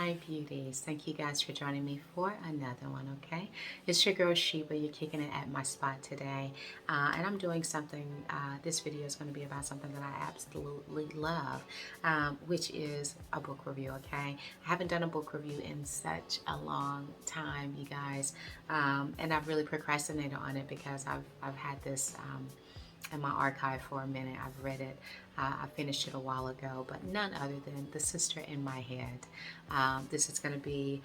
my beauties. Thank you guys for joining me for another one, okay? It's your girl Sheba. You're kicking it at my spot today. And I'm doing something, this video is going to be about something that I absolutely love, which is a book review, okay? I haven't done a book review in such a long time, you guys. And I've really procrastinated on it because I've had this in my archive for a minute. I've read it. I finished it a while ago, but none other than The Sister in My Head. This is going to be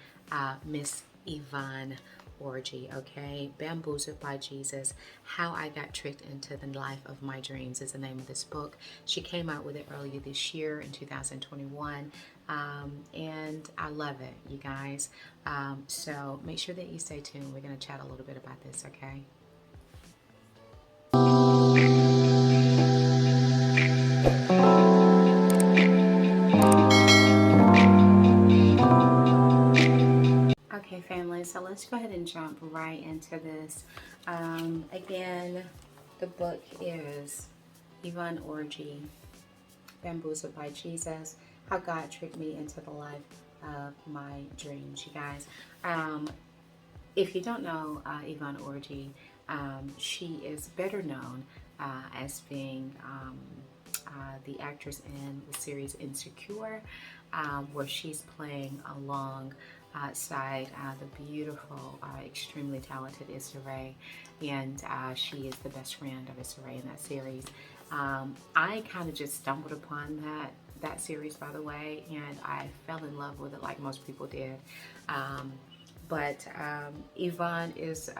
Miss Yvonne Orji, okay? Bamboozled by Jesus, How I Got Tricked into the Life of My Dreams is the name of this book. She came out with it earlier this year in 2021, and I love it, you guys. So make sure that you stay tuned. We're going to chat a little bit about this, okay? Okay, family, so let's go ahead and jump right into this. Again, the book is Yvonne Orji, Bamboozled by Jesus, How God Tricked Me into the Life of My Dreams, you guys. If you don't know Yvonne Orji, she is better known as being the actress in the series Insecure, where she's playing alongside the beautiful, extremely talented Issa Rae, and she is the best friend of Issa Rae in that series. I kind of just stumbled upon that series, by the way, and I fell in love with it like most people did. But Yvonne is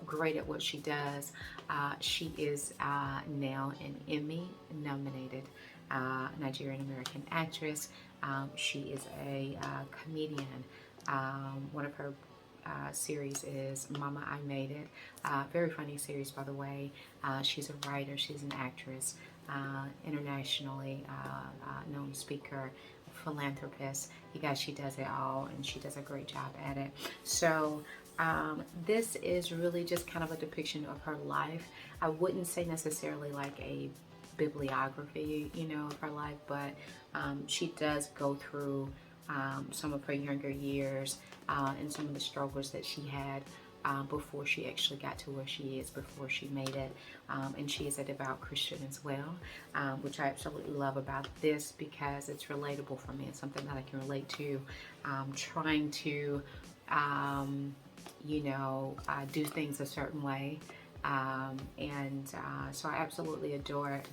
great at what she does. She is now an Emmy nominated Nigerian American actress. She is a comedian. One of her series is Mama, I Made It. Very funny series, by the way. She's a writer, she's an actress, internationally known speaker, philanthropist. You guys, she does it all, and she does a great job at it. So this is really just kind of a depiction of her life. I wouldn't say necessarily like a bibliography, you know, of her life, but she does go through some of her younger years and some of the struggles that she had before she actually got to where she is, before she made it. And she is a devout Christian as well, which I absolutely love about this because it's relatable for me. It's something that I can relate to, trying to you know, do things a certain way. So I absolutely adore it.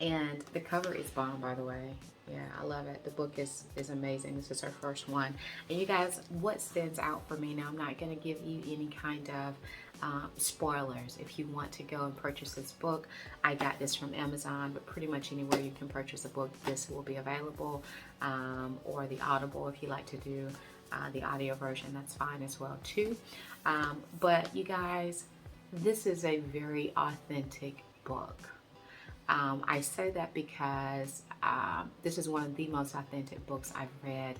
And the cover is bomb, by the way. Yeah, I love it. The book is amazing. This is her first one. And you guys, what stands out for me now, I'm not going to give you any kind of spoilers. If you want to go and purchase this book, I got this from Amazon, but pretty much anywhere you can purchase a book, this will be available. Or the Audible, if you like to do the audio version, that's fine as well too. But you guys, this is a very authentic book. I say that because this is one of the most authentic books I've read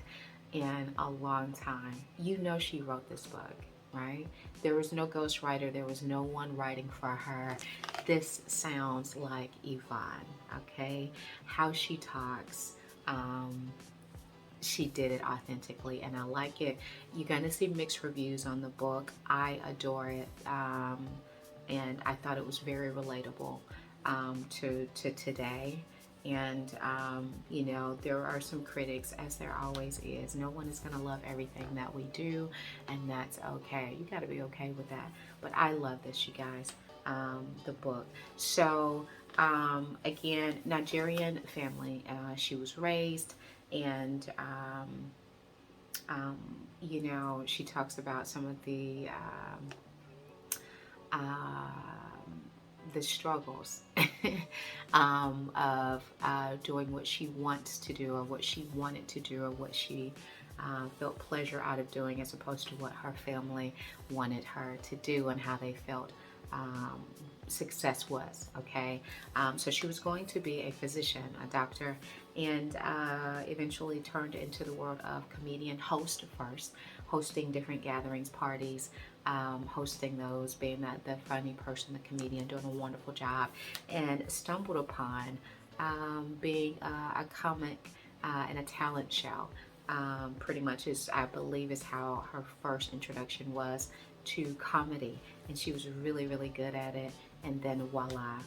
in a long time. You know, she wrote this book, right? There was no ghostwriter. There was no one writing for her. This sounds like Yvonne, okay? How she talks, she did it authentically, and I like it. You're gonna see mixed reviews on the book. I adore it, and I thought it was very relatable to today. And you know, there are some critics, as there always is. No one is gonna love everything that we do, and that's okay. You got to be okay with that. But I love this, you guys. The book. So again, Nigerian family. She was raised, and you know, she talks about some of the struggles of doing what she wants to do, or what she wanted to do, or what she felt pleasure out of doing, as opposed to what her family wanted her to do, and how they felt success was, okay? So she was going to be a physician, a doctor, and eventually turned into the world of comedian, host first, hosting different gatherings, parties, hosting those, being the funny person, the comedian, doing a wonderful job, and stumbled upon being a comic in a talent show. pretty much is, I believe, is how her first introduction was to comedy, and she was really, really good at it. And then voila,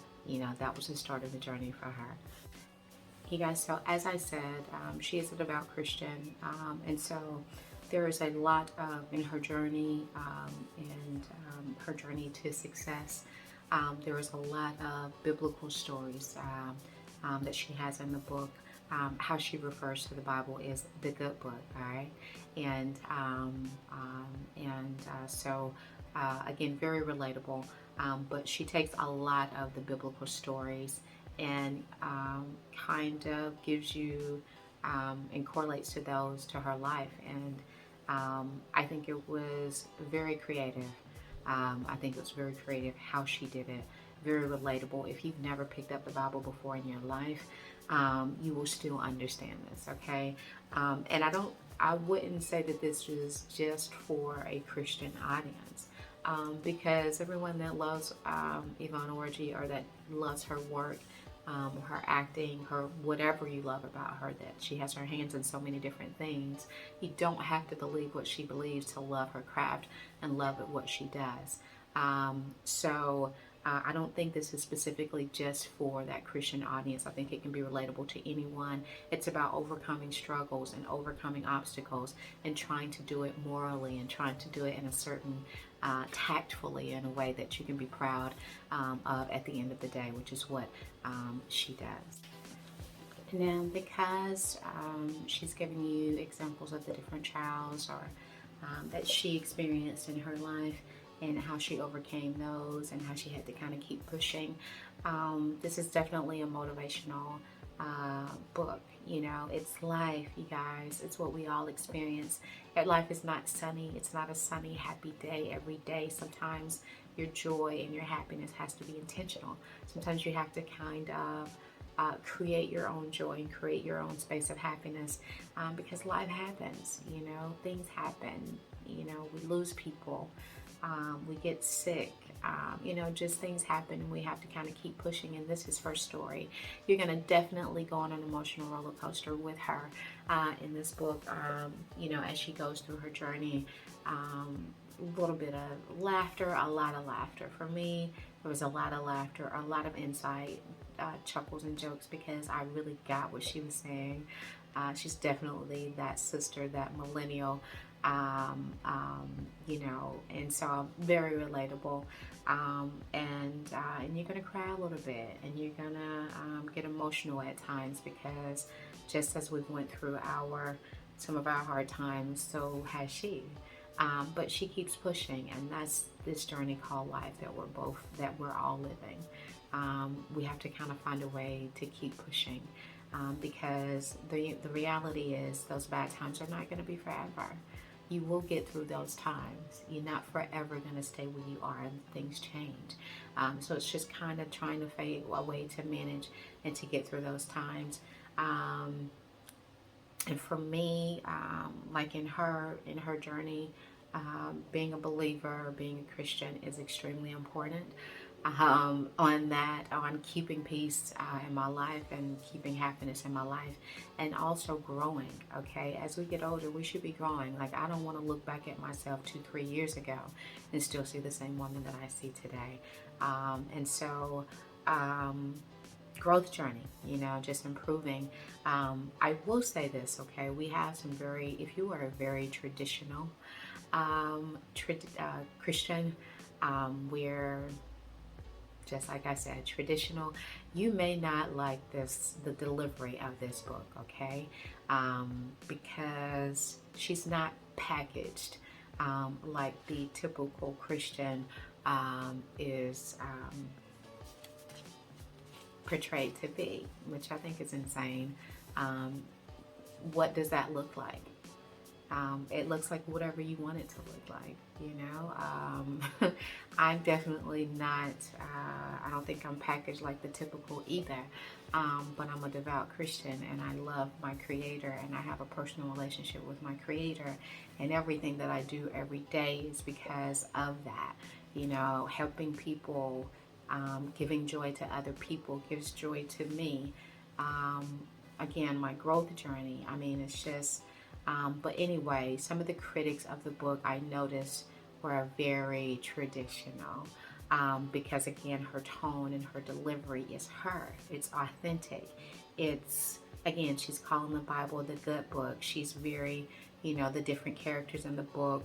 that was the start of the journey for her. You guys, so as I said, she is a devout Christian, and so there is a lot of in her journey and her journey to success. There is a lot of biblical stories that she has in the book. How she refers to the Bible is the good book, all right? And so again, very relatable. But she takes a lot of the biblical stories and kind of gives you and correlates to those to her life. And I think it was very creative. I think it was very creative how she did it. Very relatable. If you've never picked up the Bible before in your life, you will still understand this, okay? And I wouldn't say that this is just for a Christian audience, because everyone that loves Yvonne Orji, or that loves her work, her acting, her whatever you love about her, that she has her hands in so many different things. You don't have to believe what she believes to love her craft and love what she does. I don't think this is specifically just for that Christian audience. I think it can be relatable to anyone. It's about overcoming struggles and overcoming obstacles and trying to do it morally and trying to do it in a certain tactfully, in a way that you can be proud of at the end of the day, which is what she does. Now, because she's giving you examples of the different trials or that she experienced in her life, and how she overcame those and how she had to kind of keep pushing. This is definitely a motivational book. It's life, you guys. It's what we all experience. Life is not sunny. It's not a sunny, happy day every day. Sometimes your joy and your happiness has to be intentional. Sometimes you have to kind of create your own joy and create your own space of happiness, because life happens. Things happen. We lose people. We get sick, just things happen, and we have to kind of keep pushing. And this is her story. You're going to definitely go on an emotional roller coaster with her in this book, as she goes through her journey. A little bit of laughter, a lot of laughter. For me, there was a lot of laughter, a lot of insight, chuckles and jokes, because I really got what she was saying. She's definitely that sister, that millennial, and so very relatable, and you're gonna cry a little bit, and you're gonna get emotional at times, because just as we've went through some of our hard times, so has she. But she keeps pushing, and that's this journey called life that we're all living. We have to kind of find a way to keep pushing, because the reality is those bad times are not going to be forever. You will get through those times. You're not forever going to stay where you are, and things change. So it's just kind of trying to find a way to manage and to get through those times. And for me, like in her journey, being a believer, being a Christian is extremely important. On keeping peace in my life and keeping happiness in my life, and also growing. Okay, as we get older, we should be growing. Like, I don't want to look back at myself 2-3 years ago and still see the same woman that I see today. Growth journey, just improving. I will say this, okay, we have some if you are a very traditional Christian, we're, just like I said, traditional, you may not like the delivery of this book, okay? Because she's not packaged like the typical Christian is portrayed to be, which I think is insane. What does that look like? It looks like whatever you want it to look like, I'm definitely not, I don't think I'm packaged like the typical either, but I'm a devout Christian, and I love my Creator, and I have a personal relationship with my Creator, and everything that I do every day is because of that. Helping people, giving joy to other people gives joy to me. Again, my growth journey, it's just, But anyway, some of the critics of the book I noticed were very traditional. Because again, her tone and her delivery is her. It's authentic. It's, again, she's calling the Bible the good book. She's very, the different characters in the book.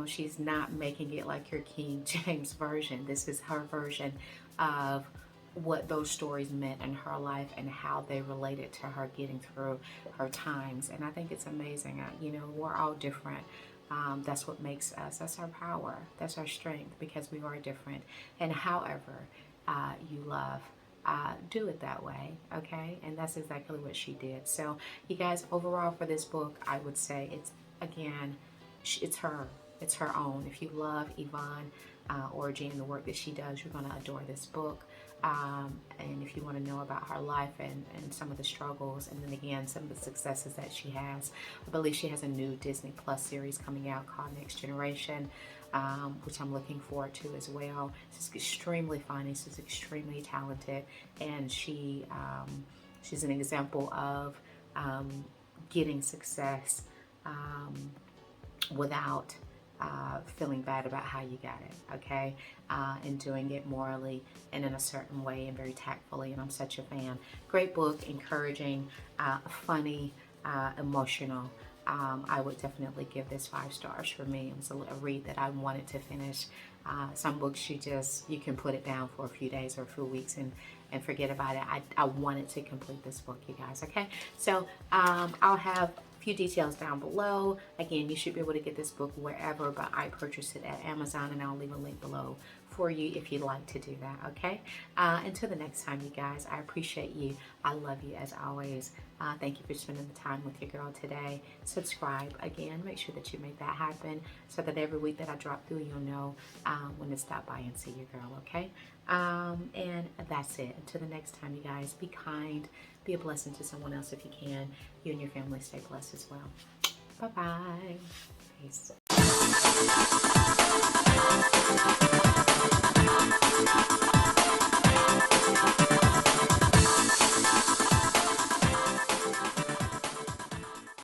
She's not making it like your King James version. This is her version of what those stories meant in her life and how they related to her getting through her times. And I think it's amazing. We're all different. That's what makes us. That's our power. That's our strength, because we are different. And however you love, do it that way, okay? And that's exactly what she did. So, you guys, overall for this book, I would say it's, again, it's her. It's her own. If you love Yvonne Orji and the work that she does, you're going to adore this book. And if you want to know about her life and some of the struggles, and then again, some of the successes that she has, I believe she has a new Disney Plus series coming out called Next Generation, which I'm looking forward to as well. She's extremely funny. She's extremely talented, and she's an example of getting success without feeling bad about how you got it, okay? And doing it morally and in a certain way and very tactfully, and I'm such a fan. Great book, encouraging, funny, emotional. I would definitely give this 5 stars for me. It was a read that I wanted to finish. Some books you can put it down for a few days or a few weeks and forget about it. I wanted to complete this book, you guys, okay? So I'll have few details down below. Again, you should be able to get this book wherever, but I purchased it at Amazon, and I'll leave a link below for you if you'd like to do that, okay? Until the next time, you guys, I appreciate you. I love you as always. Thank you for spending the time with your girl today. Subscribe, again, make sure that you make that happen so that every week that I drop through, you'll know when to stop by and see your girl, okay? And that's it. Until the next time, you guys, be kind, be a blessing to someone else if you can. You and your family stay blessed as well. Bye-bye. Peace.